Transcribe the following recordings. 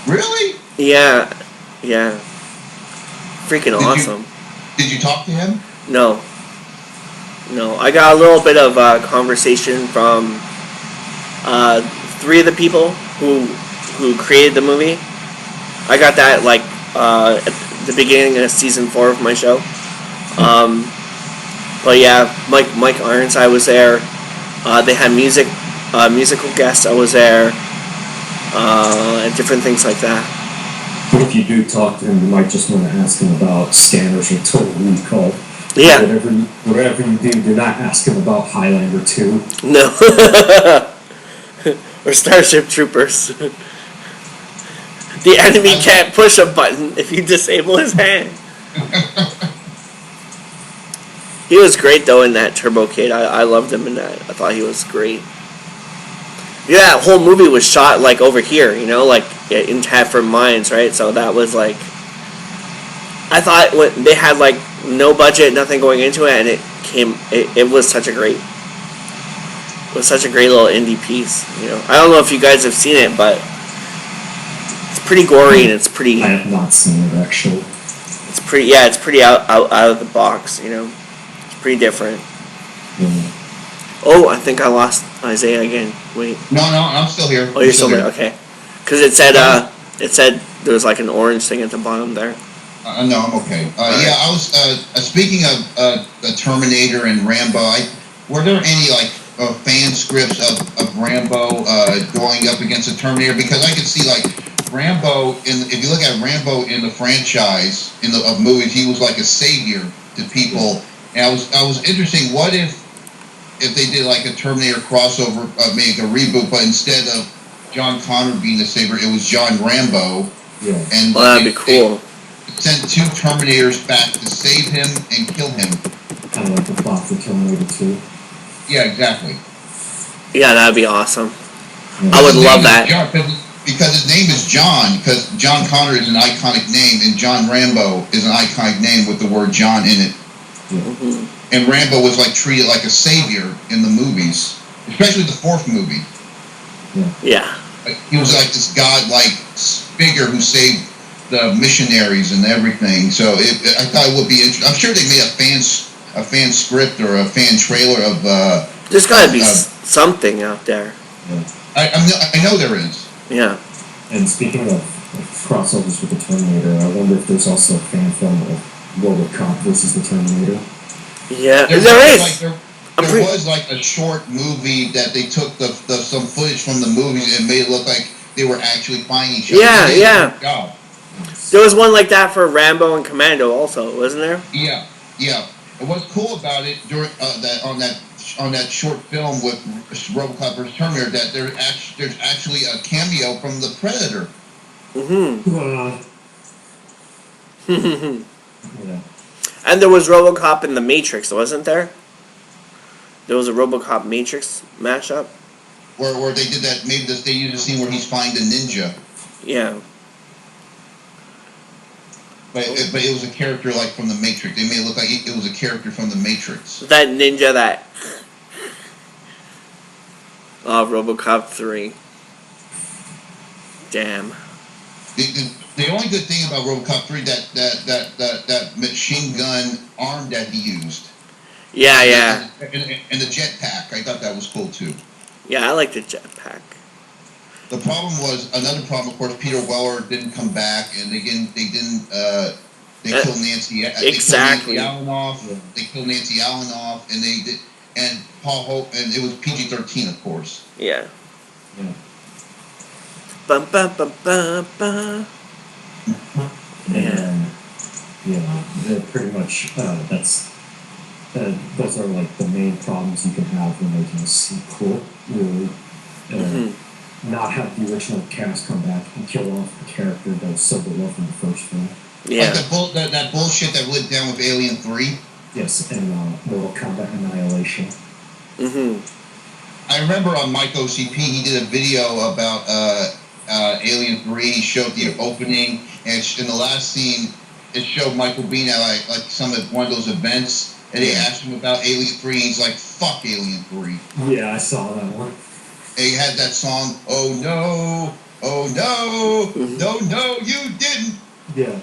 Really? Yeah, yeah. Freaking awesome. Did you talk to him? No. No, I got a little bit of conversation from three of the people who created the movie. I got that like at the beginning of season 4 of my show. But yeah, Mike Ironside was there. They had musical guests. I was there, and different things like that. But if you do talk to him, you might just want to ask him about Scanners or Total Recall. Yeah. Whatever you do not ask him about Highlander 2. No. Or Starship Troopers. The enemy can't push a button if you disable his hand. He was great though in that Turbo Kid. I loved him in that. I thought he was great. Yeah, that whole movie was shot like over here, you know, like in Tadford Mines, right? So that was like, I thought when they had like no budget, nothing going into it, and it was such a great little indie piece, you know. I don't know if you guys have seen it, but it's pretty gory and it's pretty. I have not seen it actually. It's pretty out of the box, you know. It's pretty different. Mm. Oh, I think I lost Isaiah again. Wait. No, I'm still here. Oh, you're still there. Okay. Because it said there was like an orange thing at the bottom there. No, I'm okay. Yeah, I was speaking of Terminator and Rambo. Were there any like fan scripts of Rambo going up against the Terminator? Because I could see like Rambo if you look at Rambo in the franchise of movies, he was like a savior to people. And I was interesting. What if they did like a Terminator crossover, make a reboot, but instead of John Connor being the savior, it was John Rambo. Yeah. And that'd be cool. Sent 2 Terminators back to save him and kill him. Kind of like the plot for Terminator 2. Yeah, exactly. Yeah, that'd be awesome. Yeah. I would love that. John, because his name is John, because John Connor is an iconic name, and John Rambo is an iconic name with the word John in it. Yeah. Mm-hmm. And Rambo was like treated like a savior in the movies, especially the 4th movie. Yeah. Like, he was like this god-like figure who saved the missionaries and everything. So I thought it would be interesting. I'm sure they made a fan script or a fan trailer of. There's got to be something out there. Yeah. I know there is. Yeah. And speaking of crossovers with the Terminator, I wonder if there's also a fan film of RoboCop versus the Terminator. Yeah, there is. Like, there was like a short movie that they took some footage from the movies and made it look like they were actually fighting each other. Yeah. There was one like that for Rambo and Commando also, wasn't there? Yeah. And what's cool about it during on that short film with RoboCop vs. Terminator, that there's actually a cameo from the Predator. Mm-hmm. Yeah. And there was RoboCop in the Matrix, wasn't there? There was a RoboCop Matrix mashup. Where they did that, maybe they used a scene where he's fighting a ninja. Yeah. But it was a character like from the Matrix. They made it look like it was a character from the Matrix. That ninja that... Oh, RoboCop 3. Damn. The only good thing about RoboCop 3 that machine gun arm that he used. Yeah. And the jetpack, I thought that was cool too. Yeah, I like the jetpack. The problem was another problem. Of course, Peter Weller didn't come back, and they killed Nancy. Exactly. They killed Nancy Allen off, and they did, and Paul Hope, and it was PG-13, of course. Yeah. Bum, bum, bum, bum, bum. Yeah. Pretty much. Those are like the main problems you can have when making a sequel. Really, not have the original cast come back and kill off the character that was so beloved in the first film. Yeah. Like that bullshit that went down with Alien 3. Yes, and Mortal Kombat Annihilation. I remember on Mike OCP, he did a video about Alien 3. He showed the opening, and in the last scene, it showed Michael Biehn at like one of those events, and they asked him about Alien 3, and he's like, "Fuck Alien 3." Yeah, I saw that one. And he had that song, "Oh no, Oh no, you didn't. Yeah.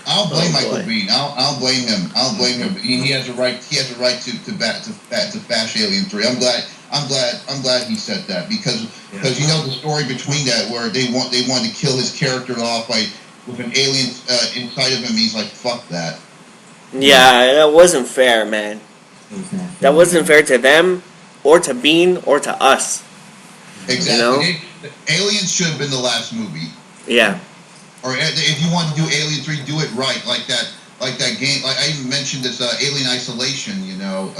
I'll blame Oh, Michael boy. Biehn. I'll blame him. I'll blame him. He has a right. He has a right to bash Alien 3. I'm glad he said that because you know the story between that where they wanted to kill his character off by with an alien inside of him. He's like, fuck that. Yeah, that wasn't fair, man. That wasn't fair to them, or to Bean, or to us. Exactly. You know? Aliens should have been the last movie. Yeah. Or if you want to do Alien 3, do it right, like that game. Like I even mentioned this Alien Isolation. You know,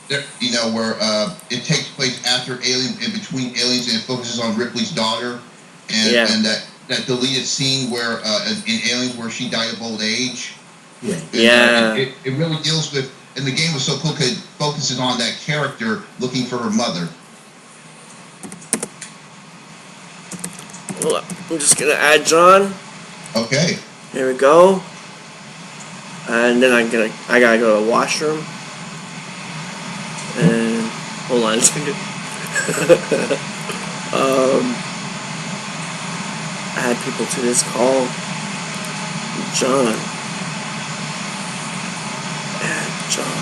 there, you know where it takes place after Alien, in between Aliens, and it focuses on Ripley's daughter, and that deleted scene where in Aliens where she died of old age. Yeah. It really deals with, and the game was so cool because it focuses on that character looking for her mother. Hold up. I'm just gonna add John. Okay. Here we go. And then I gotta go to the washroom. And hold on a second. Add people to this call. John. Add John.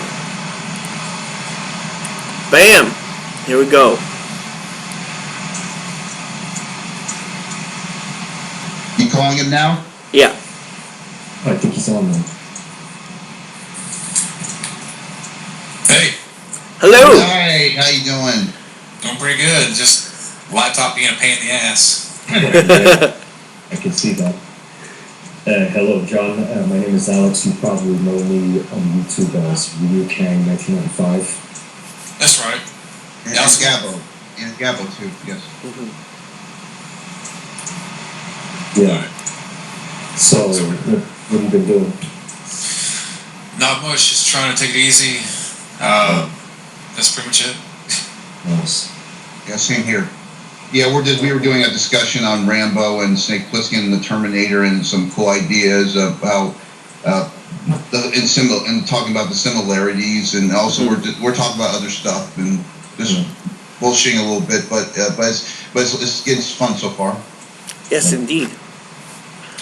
Bam! Here we go. You calling him now? Yeah. I think he's on there. Hey, Hello! Hi, how you doing? doing pretty good. Just laptop being a pain in the ass. I can see that. Hello, John. My name is Alex. You probably know me on YouTube as Ryu Kang 1995. That's right. And That's Gabo. And Gabo too, yes. Yeah. So, what have you been doing? Not much. Just trying to take it easy. That's pretty much it. Nice. Yeah, same here. Yeah, we were doing a discussion on Rambo and Snake Plissken and the Terminator and some cool ideas of how and talking about the similarities, and also we're talking about other stuff and just bullshitting a little bit, but it's fun so far. Yes, indeed.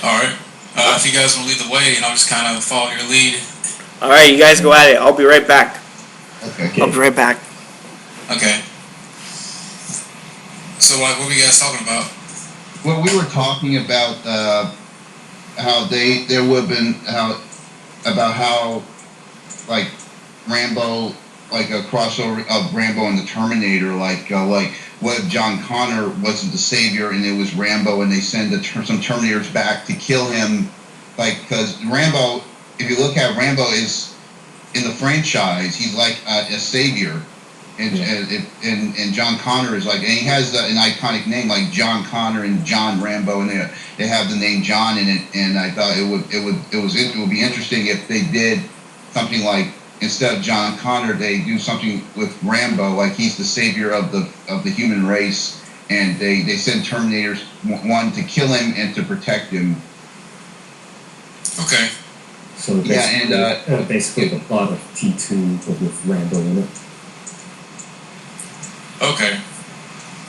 All right. If you guys want to lead the way, and I'll just kind of follow your lead. Alright, you guys go at it. I'll be right back. Okay. I'll be right back. Okay. So, what were you guys talking about? Well, we were talking about how there would have been how like Rambo, like a crossover of Rambo and the Terminator, like what if John Connor wasn't the savior and it was Rambo, and they send some Terminators back to kill him, like because Rambo, if you look at Rambo, is in the franchise he's like a savior. And John Connor is like, and he has an iconic name like John Connor and John Rambo, and they have the name John in it. And I thought it would be interesting if they did something like, instead of John Connor, they do something with Rambo, like he's the savior of the human race, and they send Terminators, one to kill him and to protect him. Okay. So basically the plot of T2, but with Rambo in it. Okay.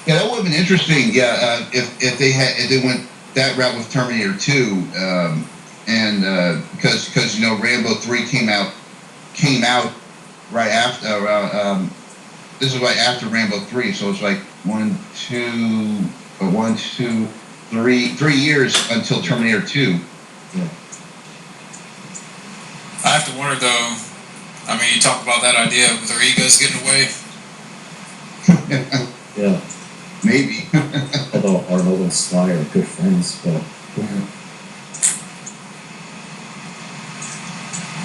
Yeah, that would have been interesting. Yeah, if they went that route with Terminator 2, and because you know Rambo 3 came out right after. This is right after Rambo 3, so it's like 3 years until Terminator 2. Yeah. I have to wonder, though. I mean, you talk about that idea with our egos getting away. Yeah. Maybe. Although Arnold and Sly are good friends, but Yeah.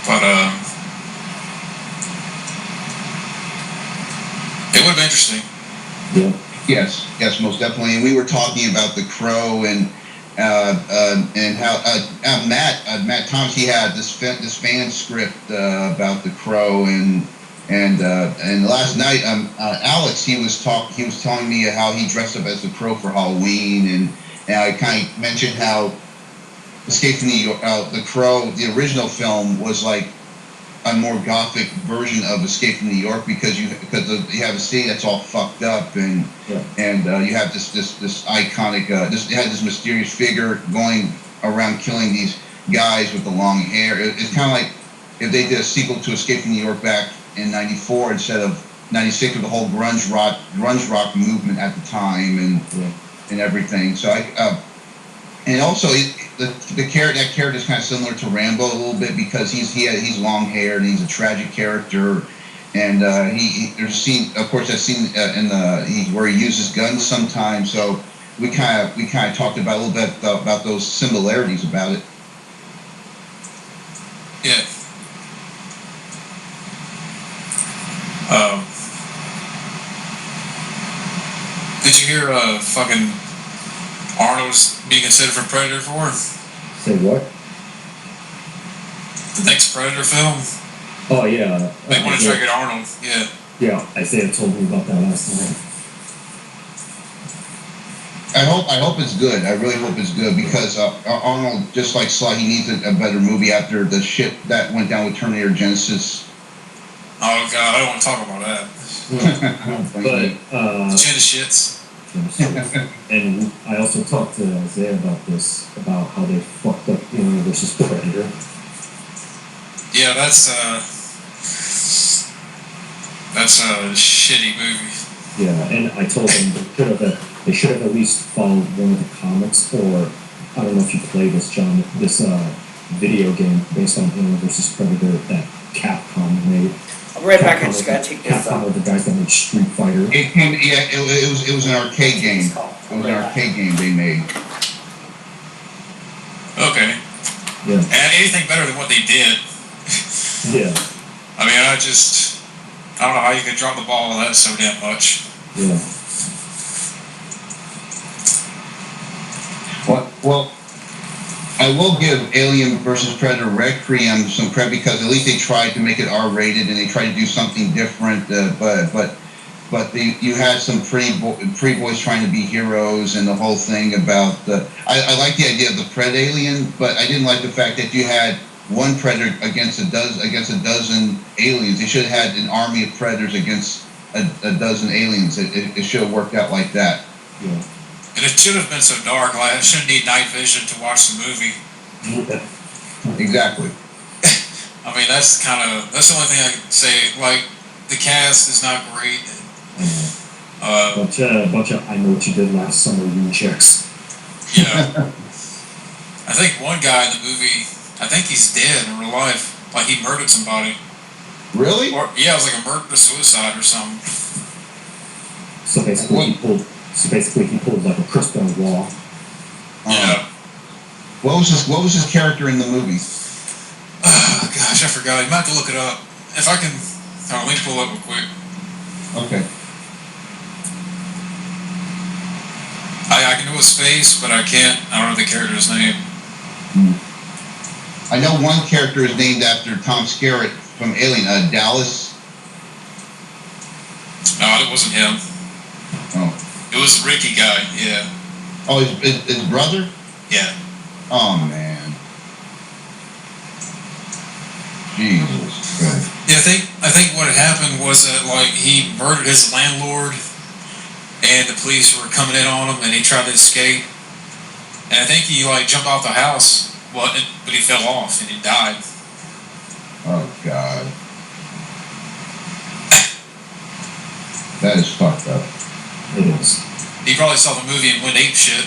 But it would have been interesting. yeah. Yes, most definitely. And we were talking about the Crow and how Matt Thomas, he had this fan script about the Crow, and last night Alex, he was telling me how he dressed up as the Crow for Halloween, and I kind of mentioned how Escape from New York, the Crow, the original film was like a more gothic version of Escape from New York because you have a city that's all fucked up and you have this iconic it has this mysterious figure going around killing these guys with the long hair. It's kind of like if they did a sequel to Escape from New York back in '94 instead of '96 with the whole grunge rock movement at the time and everything. So and also that character is kind of similar to Rambo a little bit because he's long haired and he's a tragic character, and there's a scene, of course, that scene where he uses guns sometimes. So we kind of talked about a little bit about those similarities about it. Yeah. Did you hear fucking Arnold's being considered for Predator 4? Say what? The next Predator film? Oh, yeah. They want to try to get Arnold, yeah. Yeah, Isaiah told me about that last night. I hope it's good. I really hope it's good because Arnold, just like Sly, he needs a better movie after the shit that went down with Terminator Genesis. Oh God, I don't want to talk about that. But Chin of shits. And I also talked to Isaiah about this, about how they fucked up Alien versus Predator. Yeah, that's a shitty movie. Yeah, and I told them they should have at least followed one of the comics, or I don't know if you play this, John, this video game based on Alien vs. Predator that Capcom made. I'm right back. I just gotta take this Capcom are the guys that made Street Fighter. It was an arcade game. It was an arcade game they made. Okay. Yeah. And anything better than what they did. Yeah. I mean, I don't know how you could drop the ball on that so damn much. Yeah. Well, I will give Alien vs. Predator Requiem some credit because at least they tried to make it R-rated and they tried to do something different. But you had some pretty boys trying to be heroes and the whole thing about I like the idea of the Pred Alien, but I didn't like the fact that you had one Predator against a dozen aliens. They should have had an army of Predators against a dozen aliens. It should have worked out like that. Yeah. And it should have been so dark. Like, I shouldn't need night vision to watch the movie. Exactly. I mean, that's the only thing I can say. Like, the cast is not great. Bunch of I know what you did last summer rejects. Yeah. I think one guy in the movie, I think he's dead in real life. Like, he murdered somebody. Really? Or yeah, it was like a murder-suicide or something. So basically he pulled like a Chris Benoit. Yeah. What was his character in the movie? Oh, gosh, I forgot. You might have to look it up. If I can, let me pull it up real quick. Okay. I can do a space, but I can't. I don't know the character's name. I know one character is named after Tom Skerritt from Alien, Dallas. No, it wasn't him. Oh. It was Ricky guy, yeah. Oh, his brother? Yeah. Oh, man. Jesus Christ. Yeah, I think what had happened was that, like, he murdered his landlord, and the police were coming in on him, and he tried to escape. And I think he, like, jumped off the house, but he fell off, and he died. Oh, God. That is fucked up. It is. He probably saw the movie and went ape shit.